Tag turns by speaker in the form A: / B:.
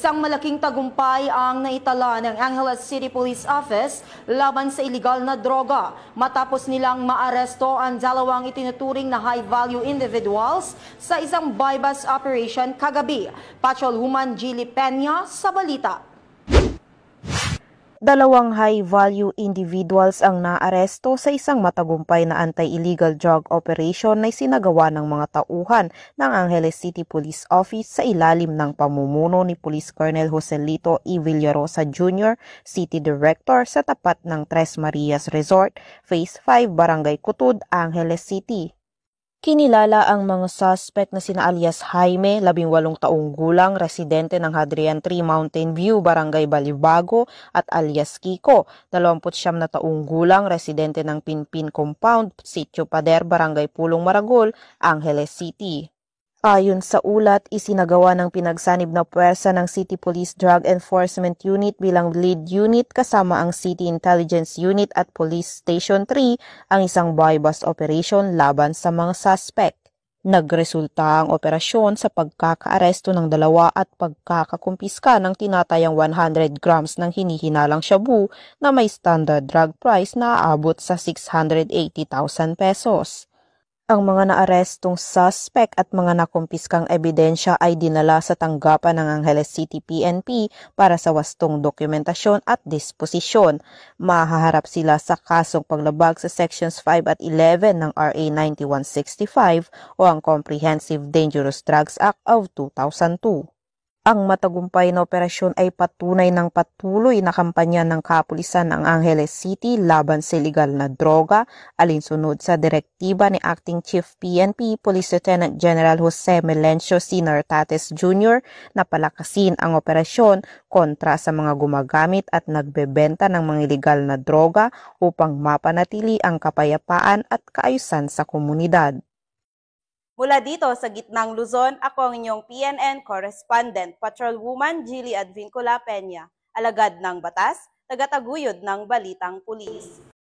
A: Isang malaking tagumpay ang naitala ng Angeles City Police Office laban sa iligal na droga matapos nilang maaresto ang dalawang itinuturing na high-value individuals sa isang buy-bust operation kagabi. Patrolwoman Jilly Peña sa balita.
B: Dalawang high-value individuals ang naaresto sa isang matagumpay na anti-illegal drug operation na isinagawa ng mga tauhan ng Angeles City Police Office sa ilalim ng pamumuno ni Police Colonel Joselito E. Villarosa Jr., City Director sa tapat ng Tres Marias Resort, Phase 5, Barangay Kutud, Angeles City. Kinilala ang mga suspect na sina alias Jaime, 18 taong gulang, residente ng Hadrian Tree Mountain View, Barangay Balibago, at alias Kiko, 29 na taong gulang, residente ng Pinpin Compound, Sitio Pader, Barangay Pulong Maragol, Angeles City. Ayon sa ulat, isinagawa ng pinagsanib na puwersa ng City Police Drug Enforcement Unit bilang lead unit kasama ang City Intelligence Unit at Police Station 3 ang isang buy-bust operation laban sa mga suspect. Nagresulta ang operasyon sa pagkakaaresto ng dalawa at pagkakakumpiska ng tinatayang 100 grams ng hinihinalang shabu na may standard drug price na aabot sa 680,000 pesos. Ang mga naarestong suspect at mga nakumpiskang ebidensya ay dinala sa tanggapan ng Angeles City PNP para sa wastong dokumentasyon at disposisyon. Mahaharap sila sa kasong paglabag sa Sections 5 at 11 ng RA 9165 o ang Comprehensive Dangerous Drugs Act of 2002. Ang matagumpay na operasyon ay patunay ng patuloy na kampanya ng kapulisan ng Angeles City laban sa iligal na droga, alinsunod sa direktiba ni Acting Chief PNP Police Lieutenant General Jose Melencio C. Nartates Jr. na palakasin ang operasyon kontra sa mga gumagamit at nagbebenta ng mga iligal na droga upang mapanatili ang kapayapaan at kaayusan sa komunidad.
C: Mula dito sa gitnang Luzon, ako ang inyong PNN correspondent, Patrolwoman Jilly Advincula Peña, alagad ng batas, tagataguyod ng balitang pulis.